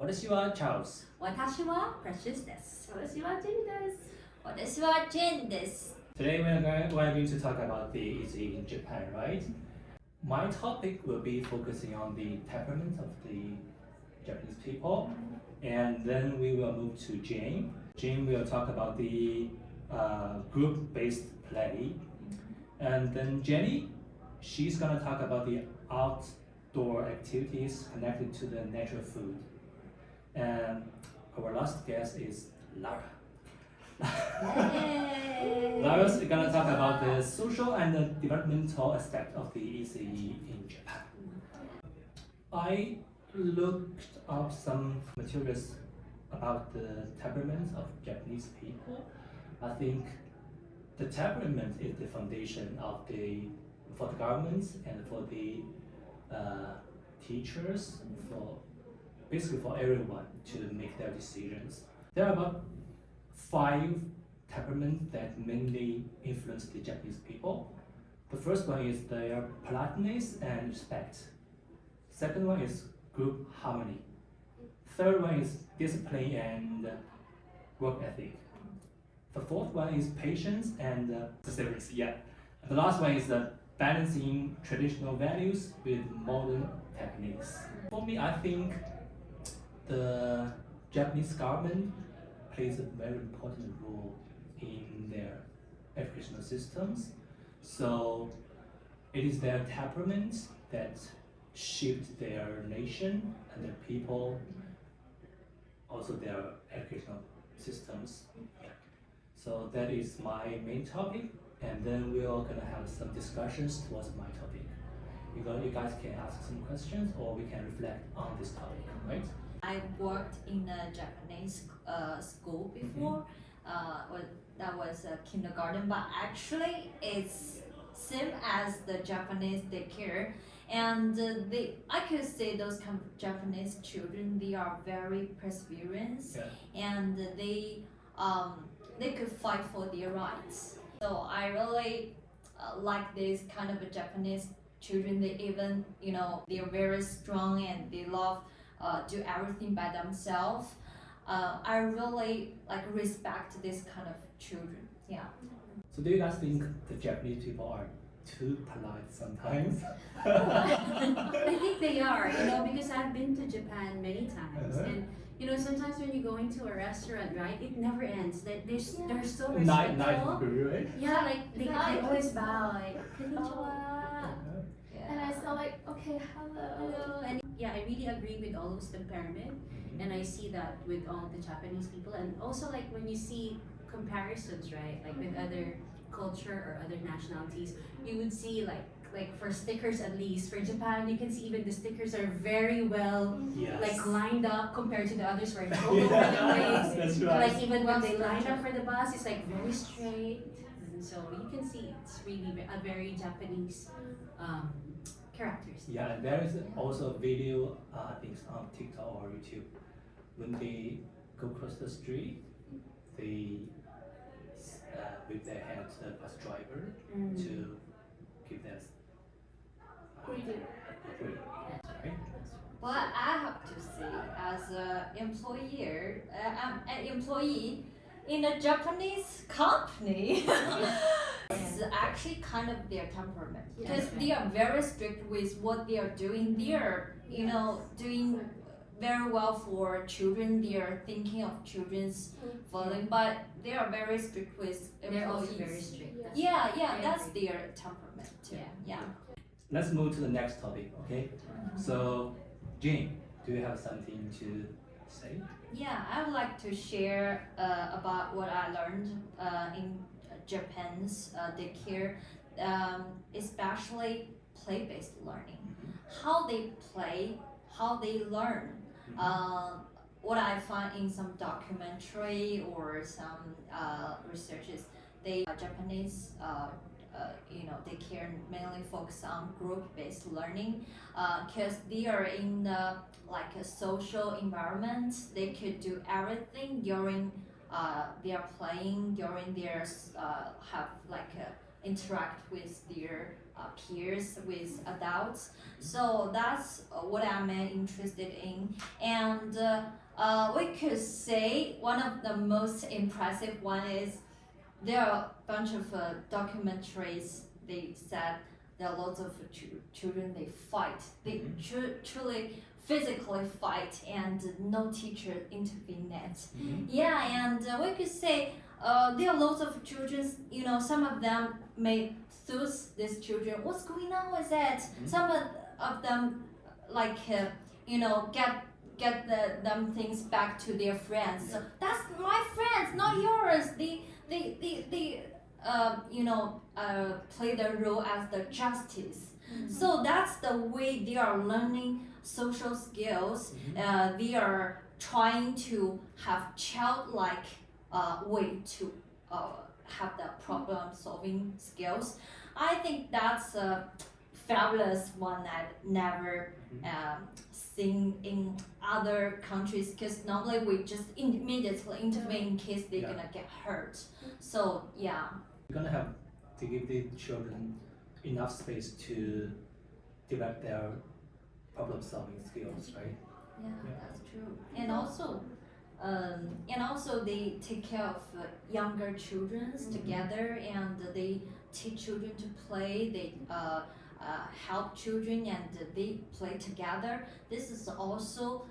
私はチャールズ。私は Precious です。私はジェニーです。私は Jane です。Today we're going to talk about the easy in Japan, right? My topic will be focusing on the temperament of the Japanese people, and then we will move to Jane. Jane will talk about the group-based play, and then Jenny, she's gonna talk about the outdoor activities connected to the natural food. And our last guest is Lara. Lara's gonna talk about the social and the developmental aspect of the ECE in Japan. I looked up some materials about the temperament of Japanese people. I think the temperament is the foundation of for the governments and for the teachers, basically for everyone to make their decisions. There are about 5 temperaments that mainly influence the Japanese people. The first one is their politeness and respect. Second one is group harmony. Third one is discipline and work ethic. The fourth one is patience and perseverance. Yeah. And the last one is balancing traditional values with modern techniques. For me, I think the Japanese government plays a very important role in their educational systems. So it is their temperament that shaped their nation and their people, also their educational systems. So that is my main topic, and then we are gonna have some discussions towards my topic. You guys can ask some questions or we can reflect on this topic, right? I worked in a Japanese school before. That was a kindergarten, but actually it's same as the Japanese daycare. And I could say those kind of Japanese children, they are very perseverant, and they could fight for their rights. So I really like this kind of a Japanese children. They even, they are very strong and they love do everything by themselves. I really respect this kind of children. Yeah. So do you guys think the Japanese people are too polite sometimes? I think they are, because I've been to Japan many times, and sometimes when you go into a restaurant, right, it never ends. They're so respectful. Nice, right? Yeah, they always bow, like konnichiwa. And I saw okay, hello. And yeah, I really agree with all those temperament, and I see that with all the Japanese people, and also when you see comparisons, right, with other culture or other nationalities, you would see like for stickers, at least for Japan, you can see even the stickers are very well lined up compared to the others where it's all over the place. That's right. Even when they line up for the bus, it's very straight, and so you can see it's really a very Japanese characters. Yeah, and there is also a video, I think it's on TikTok or YouTube. When they go across the street, they whip their hand to the bus driver to give them greeting. Right? But I have to say, as I'm an employee in a Japanese company. It's actually kind of their temperament, because they are very strict with what they are doing. They are, doing very well for children. They are thinking of children's feeling, but they are very strict with employees. They're also very strict. Yeah, that's their temperament too. Yeah. Let's move to the next topic, okay? So, Jane, do you have something to say? Yeah, I would like to share about what I learned in Japan's daycare, especially play-based learning. How they play, how they learn. What I find in some documentary or some researches, Japanese daycare mainly focus on group-based learning, because they are in a social environment. They could do everything during their playing, during their have interact with their peers, with adults. So that's what I'm interested in. And we could say one of the most impressive one is there are a bunch of documentaries. They said there are lots of children they fight. They truly physically fight, and no teacher intervene that. Yeah, and we could say there are lots of children. You know, some of them may soothe these children. What's going on with that? Some of them like you know get them things back to their friends. So that's my friends, not yours. They you know play the role as the justice. So that's the way they are learning social skills. They are trying to have childlike way to have the problem solving skills. I think that's a fabulous one that never seen in other countries, because normally we just immediately intervene in case they're gonna get hurt. So yeah. You're gonna have to give the children enough space to develop their problem solving skills, right? Yeah, that's true. And also they take care of younger children together, and they teach children to play. They help children, and they play together. This is also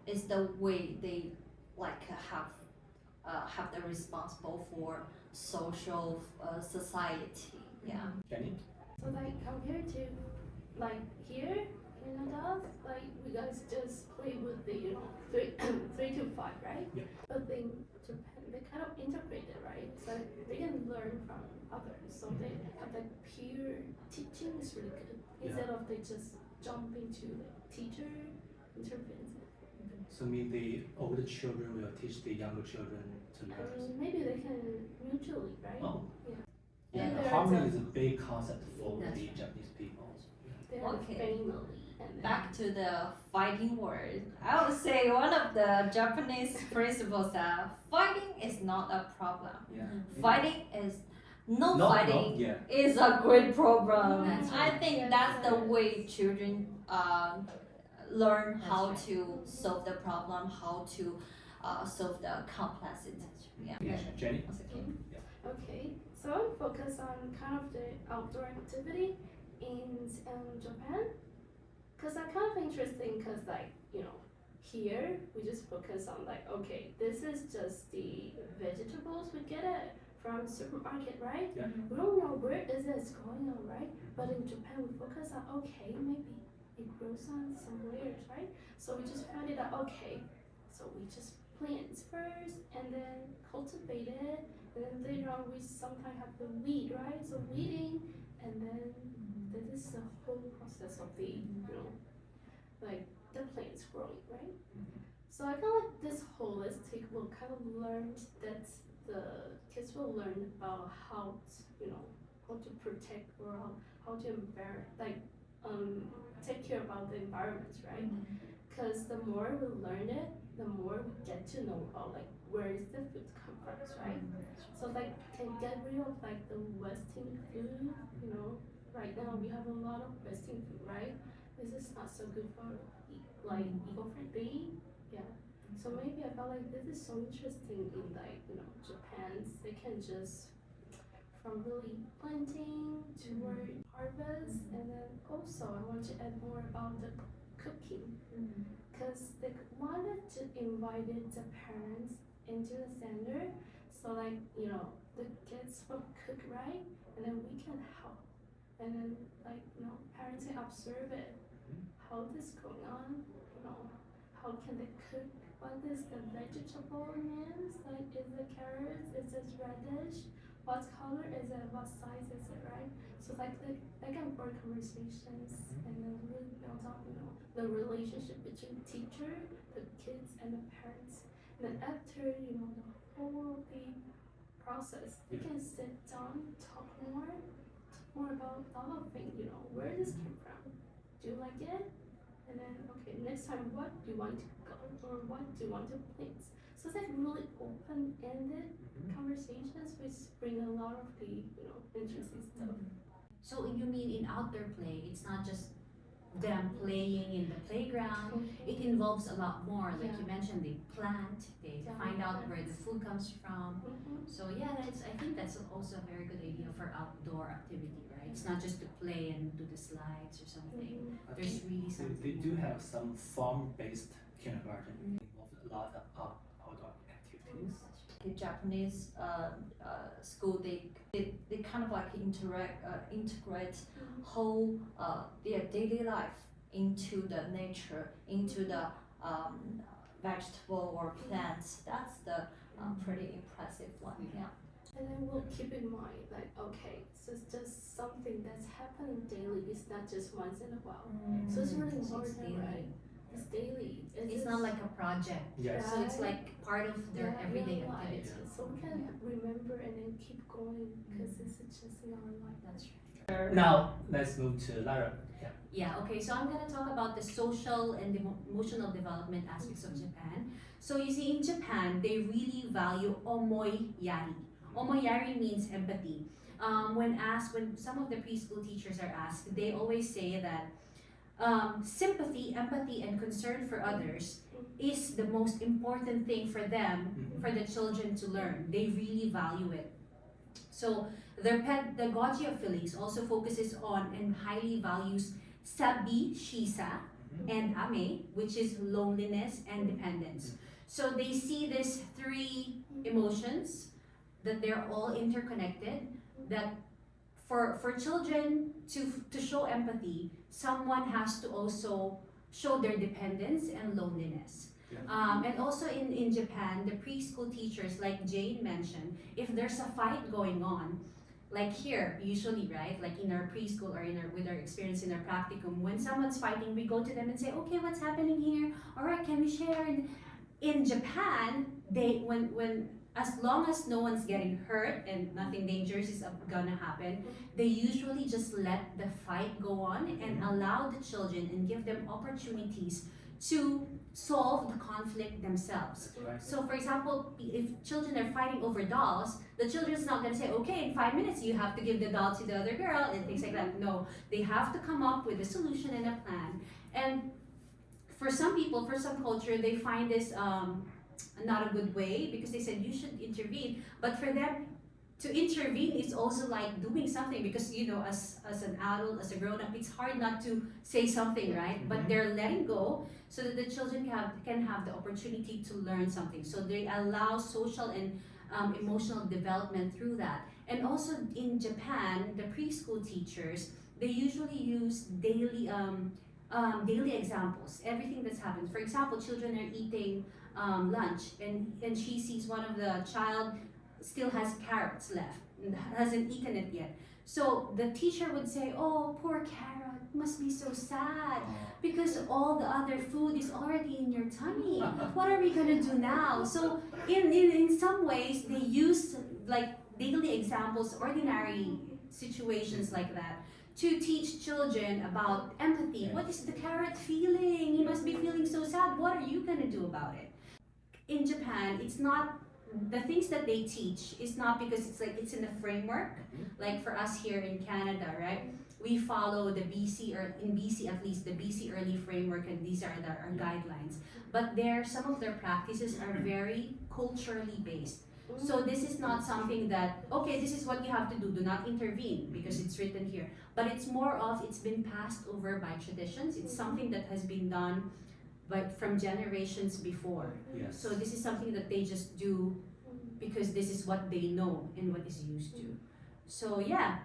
is the way they like have the responsible for social society. Yeah. Jenny? So like compared to like here in adults, like we guys just play with the three to five, right? Yeah. But in Japan they kind of integrate it, right? So they can learn from others. So they have like peer teaching is really good. Instead of they just jump into the teacher intervenes. So mean the older children will teach the younger children to learn. Maybe they can mutually, right? Oh. Yeah. Yeah, And harmony is a big concept for That's the right. Japanese people. They're Okay. family. And then Back to the fighting word. I would say one of the Japanese principles that fighting is not a problem. Yeah. Fighting is no No, fighting yeah. is a great problem. That's I right. think that's the way children learn how That's to solve the problem, how to solve the complexity. Yeah. Yeah. Jenny? Okay, so I would focus on kind of the outdoor activity in Japan, because I'm kind of interesting. Because like here we just focus on like, okay, this is just the vegetables we get it from supermarket, right? Yeah. We don't know where is it going on, right? But in Japan we focus on, okay, maybe it grows on somewhere, right? So we just find it out, okay, so we just plant first and then cultivate it, and then later on we sometimes have the weed, right? So weeding, and then this is the whole process of the like the plants growing, right? So I feel like this holistic will kind of learn that the kids will learn about how to protect, or how to take care about the environment, right? Because the more we learn it, the more we get to know about like where is the food come from, right? So like can get rid of like the Western food, right now we have a lot of Western food, right? This is not so good for like eco-friendly, yeah. So maybe I felt like this is so interesting in like Japan. They can just from really planting toward harvest, and then also I want to add more about the cooking, because they wanted to invite the parents into the center, so like the kids will cook, right, and then we can help, and then like parents can observe it, how this going on, how can they cook, what is the vegetable names, like is it carrots, is it radish, what color is it, what size is it, right? So like they can form conversations, and then really build up the relationship between teacher, the kids, and the parents. And then after the whole of the process, they can sit down, talk more about the other thing, where this came from, do you like it? And then okay, next time what do you want to go, or what do you want to plant? So it's like really open-ended conversations, which bring a lot of the interesting So you mean in outdoor play, it's not just them playing in the playground. It involves a lot more. Like you mentioned, they plant, they find out where the food comes from. So yeah, I think that's also a very good idea for outdoor activity, right? It's not just to play and do the slides or something. I There's think really something. they do have some farm-based kindergarten involved a lot of outdoor activities. The Japanese school, they kind of like integrate whole their daily life into the nature, into the vegetable or plants. That's the pretty impressive one. Yeah. And then we'll keep in mind, like, okay, so it's just something that's happening daily. It's not just once in a while. So it's really important, daily. right? It's daily. It's not like a project. Yes. So it's like part of their everyday real life. activity. So we can remember and then keep going because it's just in our life. That's right. Now let's move to Lara. Yeah. Yeah, okay, so I'm gonna talk about the social and emotional development aspects of Japan. So you see, in Japan, they really value omoyari. Omoyari means empathy. When some of the preschool teachers are asked, they always say that sympathy, empathy, and concern for others is the most important thing for them, for the children to learn. They really value it. So their pedagogy of feelings also focuses on and highly values sabi, shisa, and ame, which is loneliness and dependence. So they see these three emotions, that they're all interconnected, that for children to show empathy, someone has to also show their dependence and loneliness. And also in Japan, the preschool teachers, like Jane mentioned, if there's a fight going on, like here, usually, right, like in our preschool or with our experience in our practicum, when someone's fighting, we go to them and say, okay, what's happening here? All right, can we share? And in Japan, when as long as no one's getting hurt and nothing dangerous is gonna happen, they usually just let the fight go on and allow the children and give them opportunities to solve the conflict themselves. Right. So for example, if children are fighting over dolls, the children's not gonna say, okay, in 5 minutes you have to give the doll to the other girl and things like that. No, they have to come up with a solution and a plan. And for some people, for some culture, they find this not a good way because they said you should intervene. But for them to intervene is also like doing something, because you know, as an adult, as a grown-up, it's hard not to say something, right? But they're letting go so that the children can have the opportunity to learn something. So they allow social and emotional development through that. And also in Japan, the preschool teachers, they usually use daily examples, everything that's happened. For example, children are eating lunch and she sees one of the child still has carrots left and hasn't eaten it yet. So the teacher would say, oh, poor carrot, must be so sad because all the other food is already in your tummy. What are we gonna do now? So in some ways, they use like daily examples, ordinary situations like that, to teach children about empathy. What is the carrot feeling? He must be feeling so sad. What are you gonna do about it? In Japan, it's not, the things that they teach is not because it's in a framework, like for us here in Canada, right? We follow the BC, or in BC at least, the BC early framework, and these are our guidelines. But some of their practices are very culturally based. So this is not something that, okay, this is what you have to do not intervene because it's written here. But it's more of, it's been passed over by traditions. It's something that has been done from generations before. Yes. So this is something that they just do because this is what they know and what is used to. So yeah,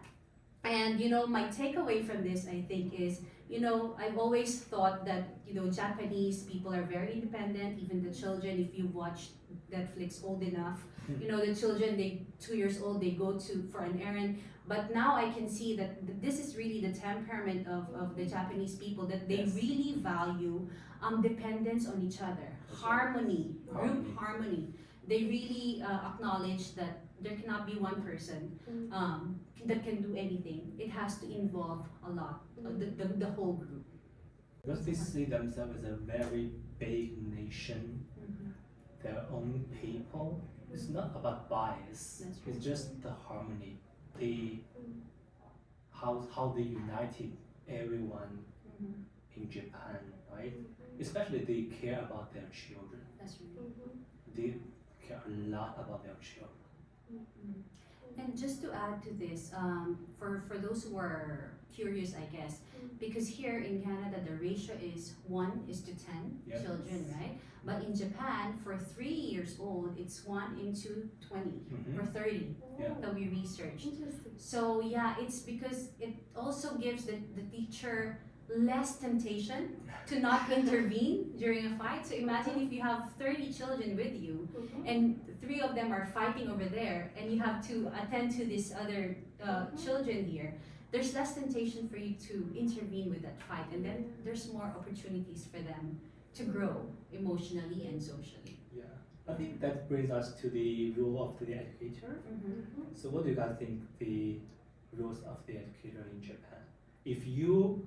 and you know, my takeaway from this, I think, is, you know, I've always thought that, you know, Japanese people are very independent. Even the children, if you watch Netflix old enough, you know, the children, 2 years old, they go for an errand. But now I can see that this is really the temperament of the Japanese people, that they really value dependence on each other, harmony, group harmony. They really acknowledge that there cannot be one person that can do anything. It has to involve a lot, the whole group. Because they see themselves as a very big nation, their own people. It's not about bias, it's just the harmony. How how they united everyone Mhm. in Japan, right? Especially they care about their children. That's right. They care a lot about their children. And just to add to this, for those who are curious, I guess, because here in Canada the ratio is 1:10 Yep. children, right? But in Japan, for 3 years old, it's 1:20 or 30 Yeah. that we researched. Interesting. So yeah, it's because it also gives the teacher less temptation to not intervene during a fight. So imagine if you have 30 children with you and 3 of them are fighting over there and you have to attend to these other children here. There's less temptation for you to intervene with that fight, and then there's more opportunities for them to grow emotionally and socially. Yeah. I think that brings us to the role of the educator. So what do you guys think the roles of the educator in Japan? If you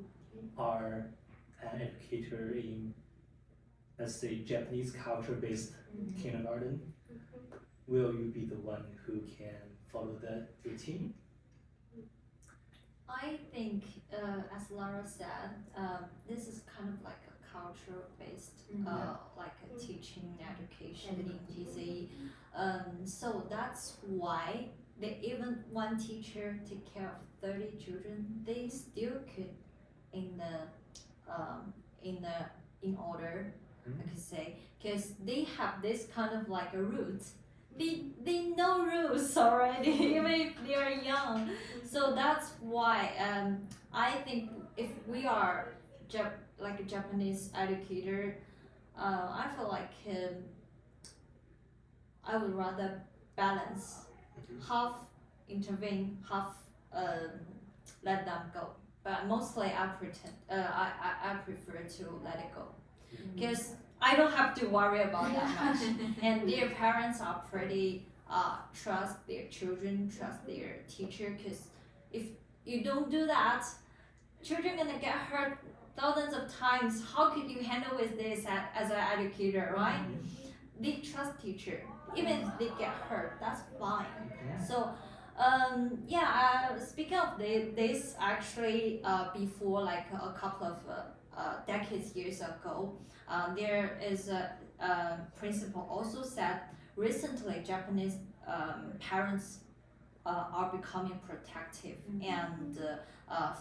are an educator in, let's say, Japanese culture-based kindergarten, will you be the one who can follow the routine? I think, as Lara said, this is kind of like a culture-based, like a teaching education in GCE. So that's why even one teacher take care of 30 children, they still could in order, I could say, because they have this kind of like a route. They know rules already, even if they are young. So that's why I think if we are like a Japanese educator, I feel like I would rather balance, half intervene, half let them go. But mostly I prefer to let it go, because I don't have to worry about that much. And their parents are pretty trust their children, trust their teacher. Because if you don't do that, children gonna get hurt thousands of times. How could you handle with this as an educator, right? They trust teacher, even if they get hurt, that's fine. So. Speaking of this, actually, before like a couple of years ago, there is a principal also said recently Japanese parents are becoming protective and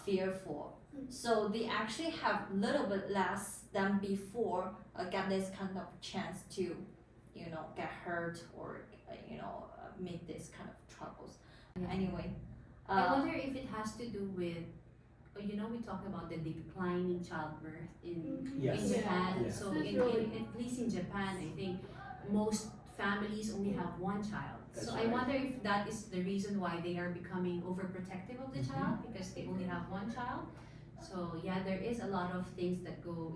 fearful. So they actually have a little bit less than before get this kind of chance to, get hurt or make this kind of troubles. Anyway, I wonder if it has to do with, we talked about the declining childbirth in Japan. Yes. So at least in Japan, I think most families only have one child. That's so right. I wonder if that is the reason why they are becoming overprotective of the child, because they only have one child. So yeah, there is a lot of things that go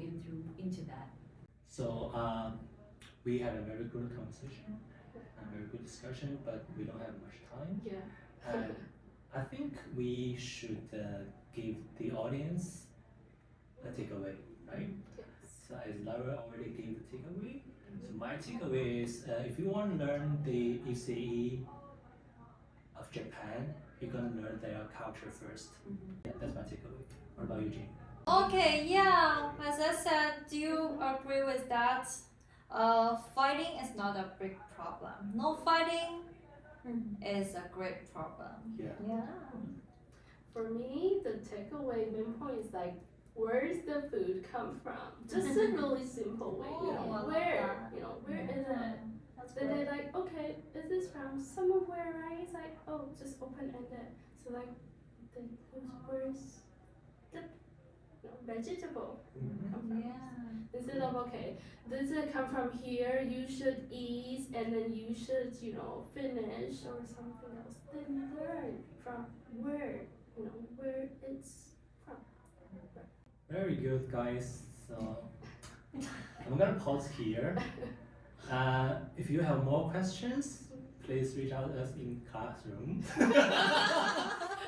into that. So we had a very good conversation, a very good discussion, but we don't have much time. Yeah. And I think we should give the audience a takeaway, right? So as Lara already gave the takeaway, so my takeaway is if you want to learn the ECE of Japan, you're gonna learn their culture first. Yeah, that's my takeaway. What about you, Jane? okay, yeah. As I said, do you agree with that? Fighting is not a big problem. No fighting is a great problem. Yeah. Yeah. For me, the takeaway main point is like, where's the food come from? Just a really simple way. Where is it? Then they're like, okay, is this from somewhere, right? It's like, oh, just open-ended. So like, then where's the vegetable come from? Yeah. Instead of, okay, does it come from here? You should eat, and then you should, finish or something else. Then learn from where it's from. Very good, guys. So I'm gonna pause here. If you have more questions, please reach out to us in classroom.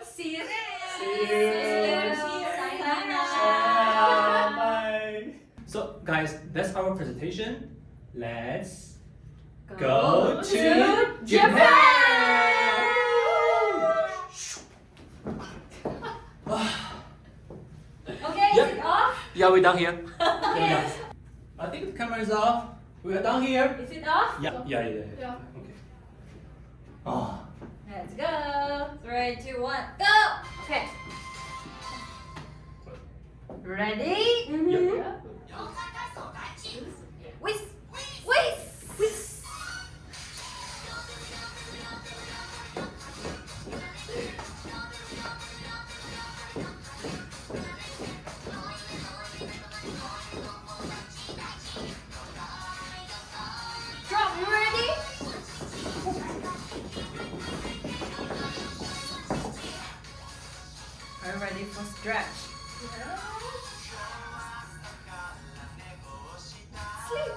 See you there. See you. Sayonara. Bye. So, guys, that's our presentation. Let's go to Japan. Yeah, we're done here. Yeah. I think the camera is off. We are done here. Is it off? Yeah. Yeah. Okay. Oh. Let's go. 3, 2, 1, go. Okay. Ready? Yeah. Whisk, whisk, whisk. Drop, you ready? Are you ready for stretch? Sleep.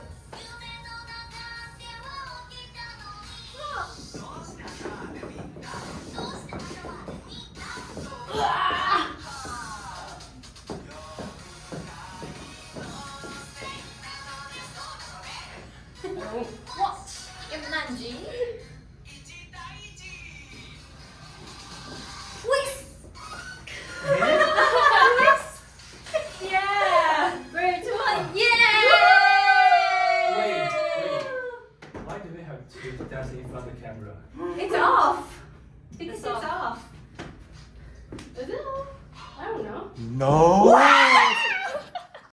Watch imnanji. Whisk. Yeah. 3, 2, 1. Yeah. Wait. Why do we have to dance in front of the camera? It's off. Because It's it's off. Is it? I don't know. No.